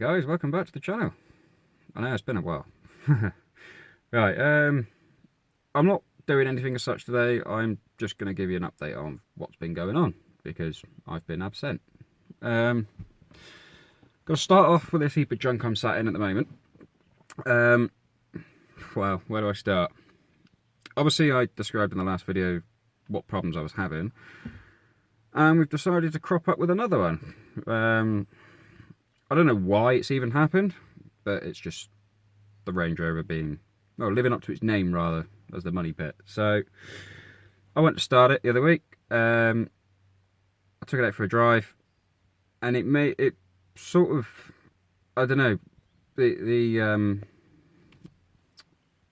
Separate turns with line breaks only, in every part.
guys, welcome back to the channel. I know it's been a while. Right, I'm not doing anything as such today. I'm just going to give you an update on what's been going on because I've been absent. Got to start off with this heap of junk I'm sat in at the moment. Well, where do I start? Obviously, I described in the last video what problems I was having, and we've decided to crop up with another one. I don't know why it's even happened, but it's just the Range Rover being, well, living up to its name rather, as the money pit. So I went to start it the other week. I took it out for a drive, and it sort of, I don't know, the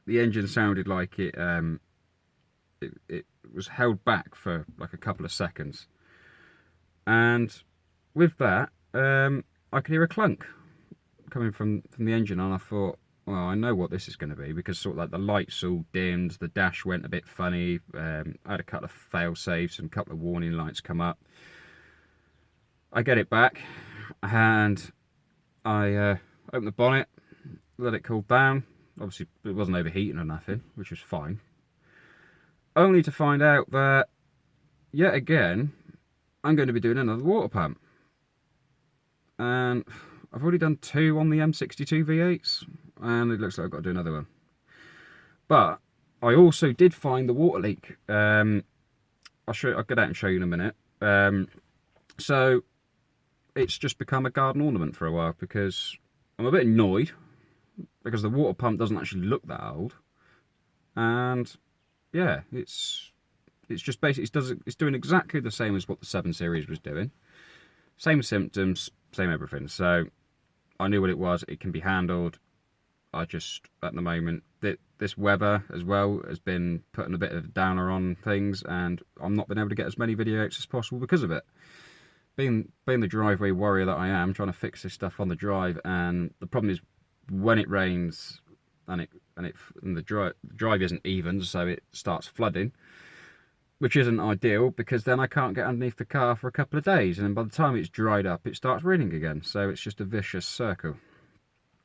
engine sounded like it was held back for like a couple of seconds, and with that, I could hear a clunk coming from the engine, and I thought, well, I know what this is going to be, because sort of like the lights all dimmed, the dash went a bit funny, I had a couple of fail safes and a couple of warning lights come up. I get it back, and I opened the bonnet, let it cool down. Obviously it wasn't overheating or nothing, which was fine. Only to find out that, yet again, I'm going to be doing another water pump. And I've already done 2 on the M62 V8s, and it looks like I've got to do another one. But I also did find the water leak. I'll get out and show you in a minute. So it's just become a garden ornament for a while, because I'm a bit annoyed because the water pump doesn't actually look that old, and yeah, it's just basically it's doing exactly the same as what the 7 Series was doing. Same symptoms, same everything. So I knew what it was. It can be handled. I just, at the moment, this weather as well has been putting a bit of a downer on things, and I'm not been able to get as many videos as possible because of it. Being the driveway warrior that I am, trying to fix this stuff on the drive, and the problem is when it rains and the drive isn't even, so it starts flooding, which isn't ideal, because then I can't get underneath the car for a couple of days, and then by the time it's dried up, it starts raining again. So it's just a vicious circle.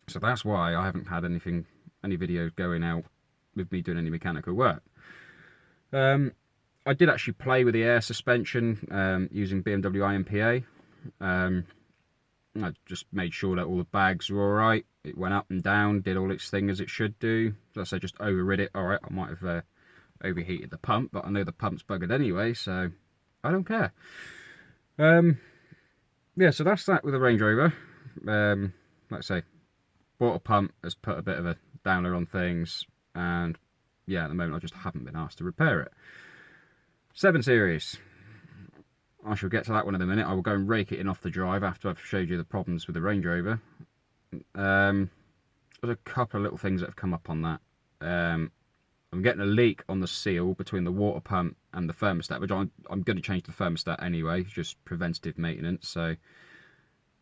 So that's why I haven't had any videos going out with me doing any mechanical work. I did actually play with the air suspension using BMW IMPA. I just made sure that all the bags were alright. It went up and down, did all its thing as it should do. As I just overrid it. Alright, I might have overheated the pump, but I know the pump's buggered anyway, so I don't care. Yeah, so that's that with the Range Rover. Like I say, water pump has put a bit of a downer on things, and yeah, at the moment I just haven't been asked to repair it. 7 Series, I shall get to that one in a minute. I will go and rake it in off the drive after I've showed you the problems with the Range Rover. There's a couple of little things that have come up on that. I'm getting a leak on the seal between the water pump and the thermostat, which I'm going to change the thermostat anyway. It's just preventative maintenance, so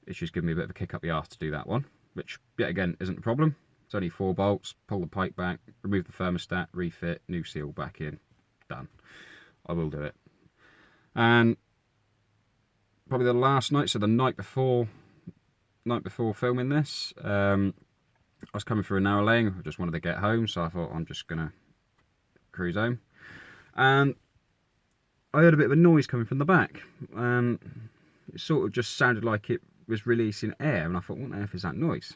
it's just giving me a bit of a kick up the arse to do that one, which yet again isn't a problem. It's only 4 bolts, pull the pipe back, remove the thermostat, refit, new seal back in, done. I will do it. And probably the last night, so the night before filming this, I was coming through a narrow lane. I just wanted to get home, so I thought I'm just gonna cruise home, and I heard a bit of a noise coming from the back, and it sort of just sounded like it was releasing air, and I thought, what on earth is that noise?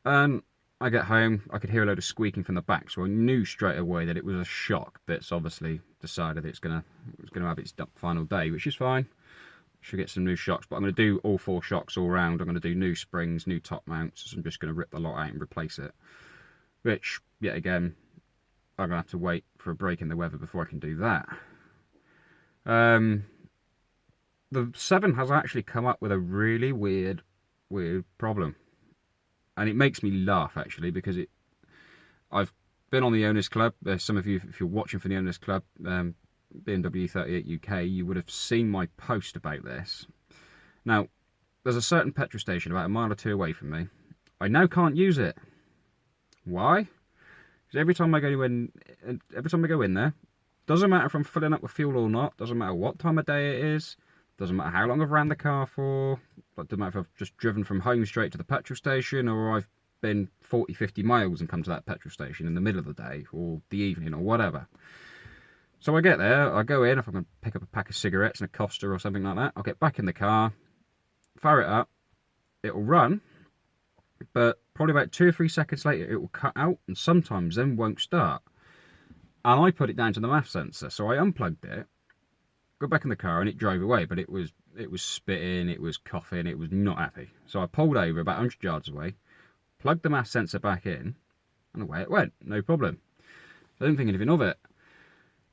And I get home, I could hear a load of squeaking from the back, so I knew straight away that it was a shock that's obviously decided it's gonna have its final day, which is fine. Should get some new shocks, but I'm going to do all 4 shocks all round. I'm going to do new springs, new top mounts, so I'm just going to rip the lot out and replace it, which, yet again, I'm going to have to wait for a break in the weather before I can do that. The 7 has actually come up with a really weird problem, and it makes me laugh, actually, because I've been on the Owners Club. Some of you, if you're watching from the Owners Club, BMW 38 UK, you would have seen my post about this. Now, there's a certain petrol station about a mile or 2 away from me. I now can't use it. Why? Because every time I go in there, doesn't matter if I'm filling up with fuel or not, doesn't matter what time of day it is, doesn't matter how long I've ran the car for, Like, doesn't matter if I've just driven from home straight to the petrol station, or I've been 40-50 miles and come to that petrol station in the middle of the day or the evening or whatever. So I get there, I go in, if I'm going to pick up a pack of cigarettes and a Costa or something like that, I'll get back in the car, fire it up, it'll run, but probably about 2 or 3 seconds later it will cut out, and sometimes then won't start. And I put it down to the MAF sensor, so I unplugged it, got back in the car, and it drove away, but it was spitting, it was coughing, it was not happy. So I pulled over about 100 yards away, plugged the MAF sensor back in, and away it went, no problem. So I didn't think anything of it.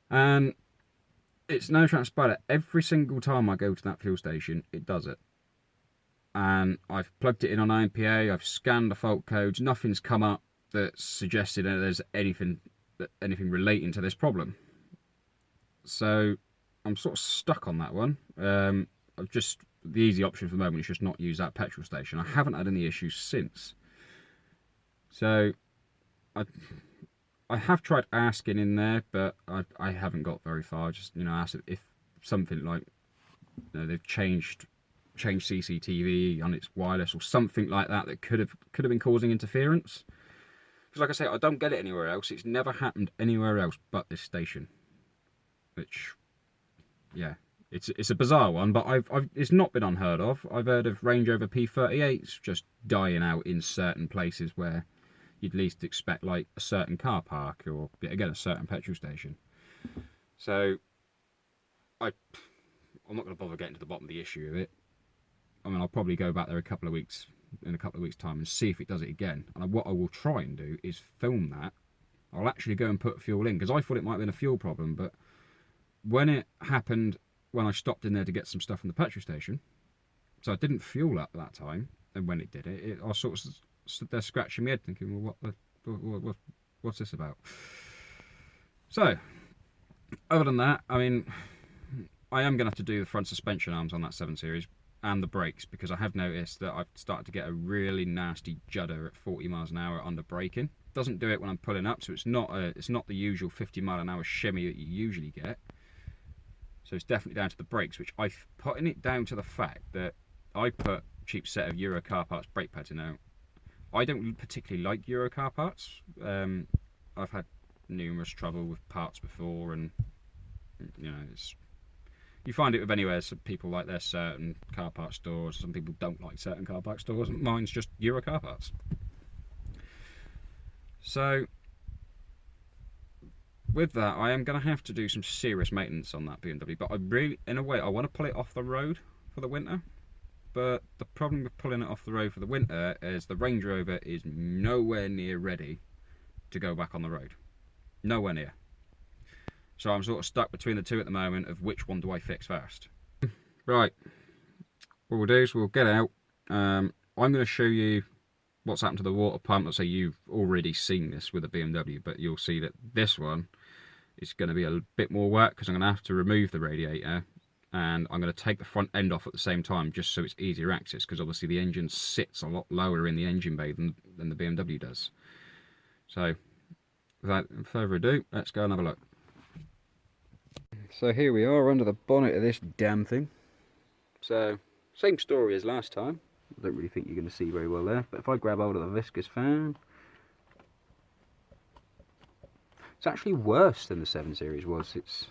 And it's no transpired, every single time I go to that fuel station, it does it. And I've plugged it in on IMPA, I've scanned the fault codes, nothing's come up that suggested that there's anything relating to this problem. So I'm sort of stuck on that one. The easy option for the moment is just not use that petrol station. I haven't had any issues since. So I have tried asking in there, but I haven't got very far. Just, asked if something like, they've changed CCTV on its wireless or something like that could have been causing interference. Because like I say, I don't get it anywhere else. It's never happened anywhere else but this station. Which, yeah, it's a bizarre one, but it's not been unheard of. I've heard of Range Rover P38s just dying out in certain places where you'd least expect, like a certain car park or, again, a certain petrol station. So I'm not going to bother getting to the bottom of the issue of it. I mean, I'll probably go back there in a couple of weeks time and see if it does it again. And what I will try and do is film that. I'll actually go and put fuel in, because I thought it might have been a fuel problem, but when it happened, when I stopped in there to get some stuff from the petrol station, so I didn't fuel up that time, and when it did it, I sort of stood there scratching my head thinking, well, what's this about? So, other than that, I mean, I am going to have to do the front suspension arms on that 7 Series and the brakes, because I have noticed that I've started to get a really nasty judder at 40 miles an hour under braking. Doesn't do it when I'm pulling up, so it's not the usual 50 mile an hour shimmy that you usually get. So it's definitely down to the brakes, which I'm putting it down to the fact that I put a cheap set of Euro car parts brake pads in now. I don't particularly like Euro car parts. I've had numerous trouble with parts before, and you find it with anywhere. Some people like their certain car parts stores. Some people don't like certain car parts stores. Mine's just Euro car parts. So with that, I am going to have to do some serious maintenance on that BMW. But in a way, I want to pull it off the road for the winter. But the problem with pulling it off the road for the winter is the Range Rover is nowhere near ready to go back on the road. Nowhere near. So I'm sort of stuck between the two at the moment of which one do I fix first. Right, what we'll do is we'll get out. I'm going to show you what's happened to the water pump. Let's say you've already seen this with a BMW, but you'll see that this one is going to be a bit more work, because I'm going to have to remove the radiator, and I'm going to take the front end off at the same time, just so it's easier access, because obviously the engine sits a lot lower in the engine bay than the BMW does. So without further ado, let's go and have a look. So here we are under the bonnet of this damn thing. So, same story as last time. I don't really think you're going to see very well there, but if I grab hold of the viscous fan, it's actually worse than the 7 Series was. It's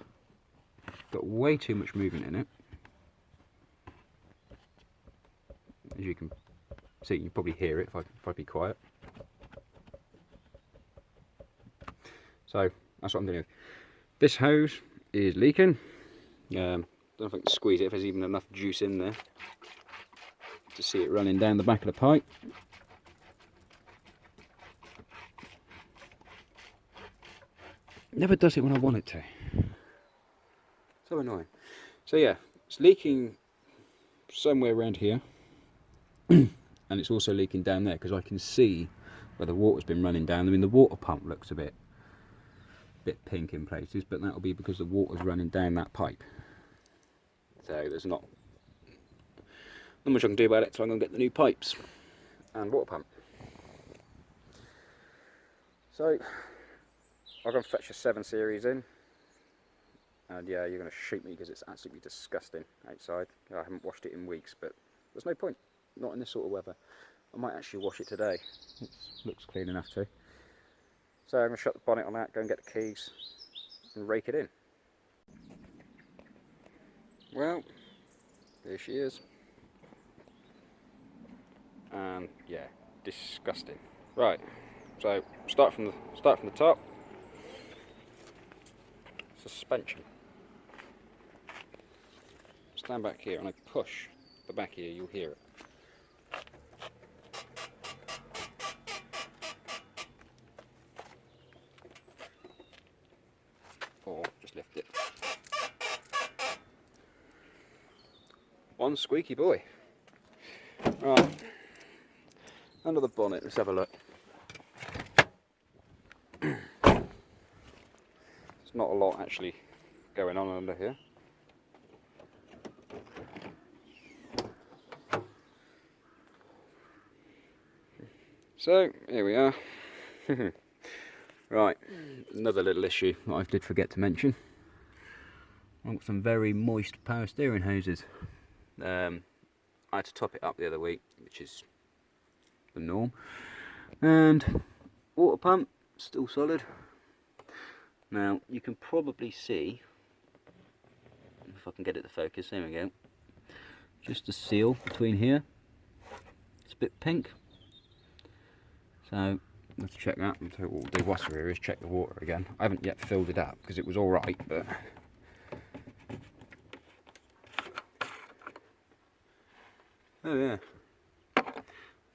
got way too much movement in it. As you can see, you can probably hear it if I be quiet. So, that's what I'm doing. This hose is leaking. Don't know if I can squeeze it, if there's even enough juice in there to see it running down the back of the pipe. Never does it when I want it to. So annoying. So yeah, it's leaking somewhere around here, and it's also leaking down there, because I can see where the water's been running down. I mean, the water pump looks a bit pink in places, but that'll be because the water's running down that pipe. So there's not much I can do about it, so I'm going to get the new pipes and water pump. So I'm going to fetch a 7 Series in, and yeah, you're going to shoot me because it's absolutely disgusting outside. I haven't washed it in weeks, but There's no point, not in this sort of weather. I might actually wash it today. It looks clean enough to. So I'm going to shut the bonnet on that, go and get the keys and rake it in. Well, there she is. And yeah, disgusting. Right, so start from the top. Suspension. Stand back here and I push the back here, you'll hear it. Or just lift it. One squeaky boy. Right, under the bonnet, let's have a look. There's not a lot actually going on under here. So, here we are. Right, another little issue that I did forget to mention. I've got some very moist power steering hoses. I had to top it up the other week, which is the norm. And water pump, still solid. Now, you can probably see, if I can get it to focus, there we go. Just the seal between here. It's a bit pink. So, let's check that. So what we'll do whilst we're here is check the water again. I haven't yet filled it up because it was alright, but oh yeah,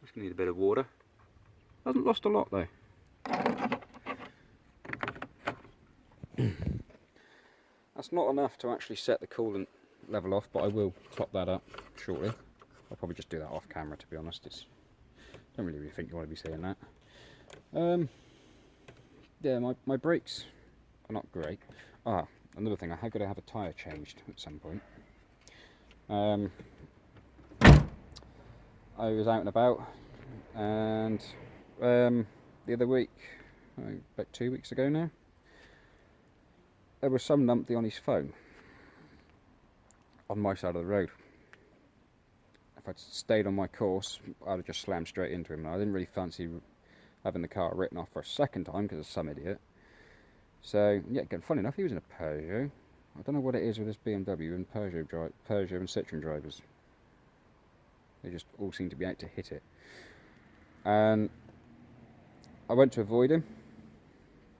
just gonna need a bit of water. Hasn't lost a lot though. That's not enough to actually set the coolant level off, but I will top that up shortly. I'll probably just do that off camera, to be honest. Don't really think you want to be seeing that. Yeah, my brakes are not great. Another thing, I have got to have a tyre changed at some point. I was out and about, and the other week, about 2 weeks ago now, there was some numpty on his phone on my side of the road. If I'd stayed on my course, I'd have just slammed straight into him. And I didn't really fancy having the car written off for a second time because of some idiot. So, yeah, funny enough, he was in a Peugeot. I don't know what it is with this BMW and Peugeot and Citroen drivers. They just all seem to be out to hit it. And I went to avoid him,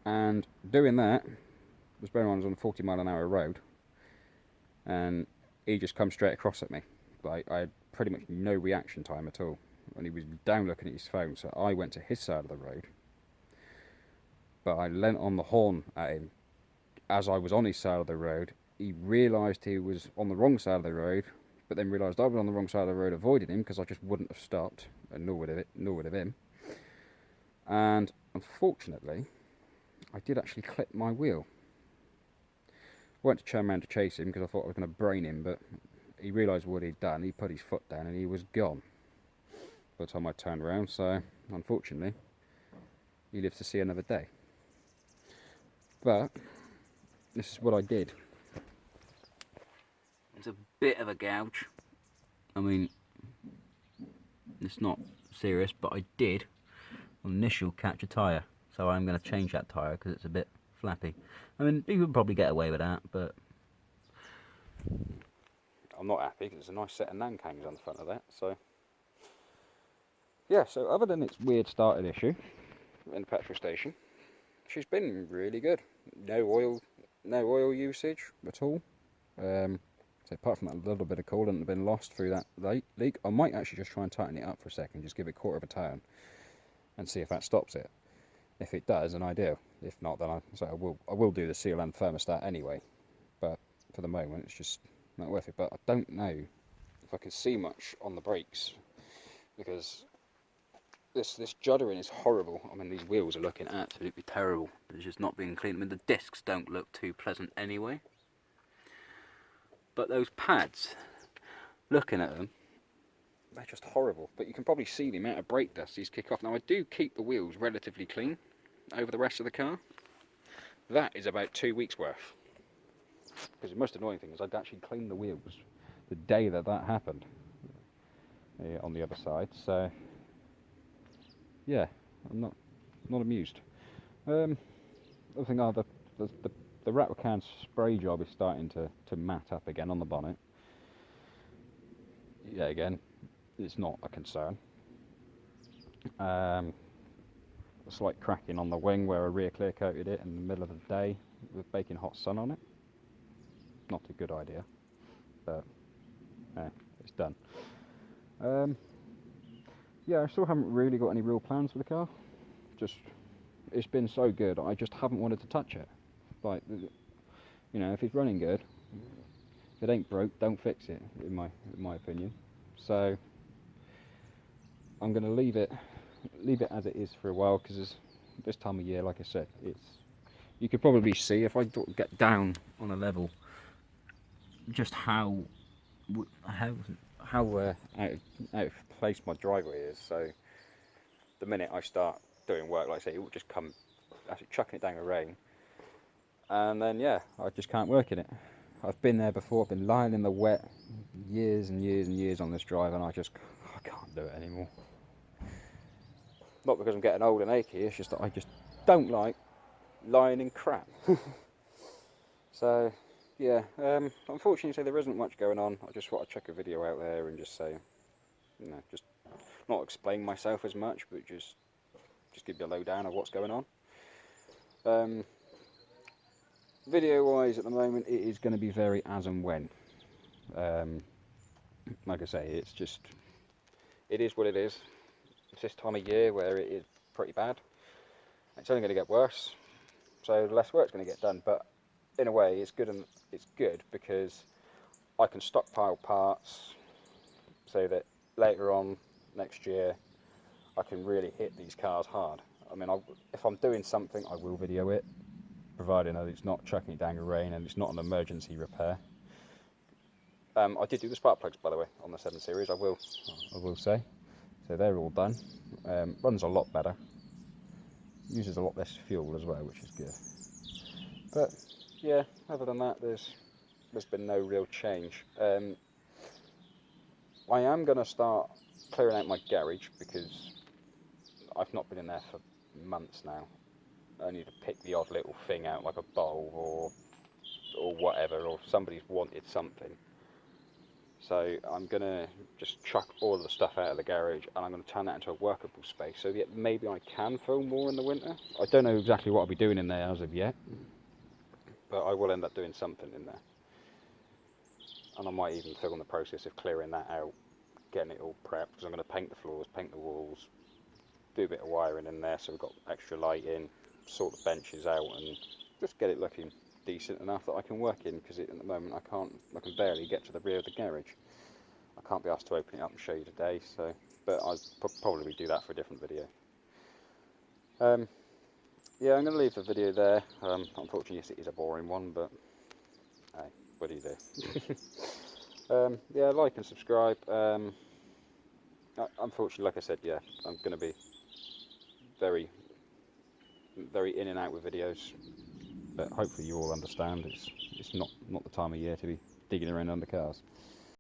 and doing that, was bearing on, I was on a 40-mile-an-hour road, and he just come straight across at me. Like, I had pretty much no reaction time at all. And he was down looking at his phone, so I went to his side of the road. But I leant on the horn at him. As I was on his side of the road, he realised he was on the wrong side of the road, but then realised I was on the wrong side of the road, avoided him because I just wouldn't have stopped, and nor would have him. And unfortunately, I did actually clip my wheel. I went to turn around to chase him because I thought I was going to brain him, but he realised what he'd done. He put his foot down and he was gone by the time I turned around. So unfortunately, he lives to see another day. But this is what I did. It's a bit of a gouge. I mean, it's not serious, but I did on initial catch a tyre. So I'm going to change that tyre because it's a bit flappy. I mean, you would probably get away with that, but I'm not happy because there's a nice set of nankangs on the front of that. So yeah, so other than its weird starting issue in the petrol station, she's been really good. No oil usage at all. So apart from that little bit of coolant that had been lost through that leak, I might actually just try and tighten it up for a second, just give it a quarter of a turn and see if that stops it. If it does, then ideal. If not, then I will do the seal and thermostat anyway. But for the moment, it's just not worth it. But I don't know if I can see much on the brakes because this juddering is horrible. I mean, these wheels are looking absolutely terrible. It's just not being cleaned. I mean, the discs don't look too pleasant anyway. But those pads, looking at them, they're just horrible. But you can probably see the amount of brake dust these kick off. Now, I do keep the wheels relatively clean over the rest of the car. That is about 2 weeks worth. Because the most annoying thing is I'd actually cleaned the wheels the day that happened. on the other side. So yeah, I'm not amused. Other thing, the rattle can spray job is starting to mat up again on the bonnet. Yeah, again, it's not a concern. A slight cracking on the wing where I rear clear coated it in the middle of the day with baking hot sun on it. Not a good idea, but it's done. Yeah, I still haven't really got any real plans for the car. Just, it's been so good, I just haven't wanted to touch it. Like, you know, if it's running good, if it ain't broke, don't fix it, in my opinion. So I'm going to leave it as it is for a while, because this time of year, like I said, you could probably see if I get down on a level just how out of place my driveway is. So the minute I start doing work, like I say, it will just come actually chucking it down the rain, and then yeah, I just can't work in it. I've been there before. I've been lying in the wet years and years and years on this drive, and I can't do it anymore. Not because I'm getting old and achy, it's just that I just don't like lying in crap. So yeah, unfortunately there isn't much going on. I just want to check a video out there and just say, you know, just not explain myself as much, but just give you a lowdown of what's going on. Video wise, at the moment, it is going to be very as and when. Like I say, it is what it is. It's this time of year where it is pretty bad. It's only going to get worse, so less work's going to get done. But in a way, it's good, and it's good because I can stockpile parts so that later on next year I can really hit these cars hard. I mean, if I'm doing something, I will video it, providing that it's not chucking it down the rain and it's not an emergency repair. I did do the spark plugs, by the way, on the 7 Series. I will say. So they're all done. Runs a lot better. Uses a lot less fuel as well, which is good. But yeah, other than that, there's been no real change. I am going to start clearing out my garage because I've not been in there for months now. I need to pick the odd little thing out, like a bowl or whatever, or somebody's wanted something. So I'm going to just chuck all of the stuff out of the garage, and I'm going to turn that into a workable space so that maybe I can film more in the winter. I don't know exactly what I'll be doing in there as of yet, but I will end up doing something in there. And I might even film the process of clearing that out, getting it all prepped, because I'm going to paint the floors, paint the walls, do a bit of wiring in there so we've got extra light in, sort the benches out, and just get it looking decent enough that I can work in, because at the moment I can barely get to the rear of the garage. I can't be asked to open it up and show you today, so but I'll probably do that for a different video. Yeah, I'm going to leave the video there. Unfortunately, yes, it is a boring one, but hey, what do you do? Yeah, like and subscribe. Unfortunately, like I said, yeah, I'm going to be very in and out with videos, but hopefully you all understand it's not the time of year to be digging around under cars.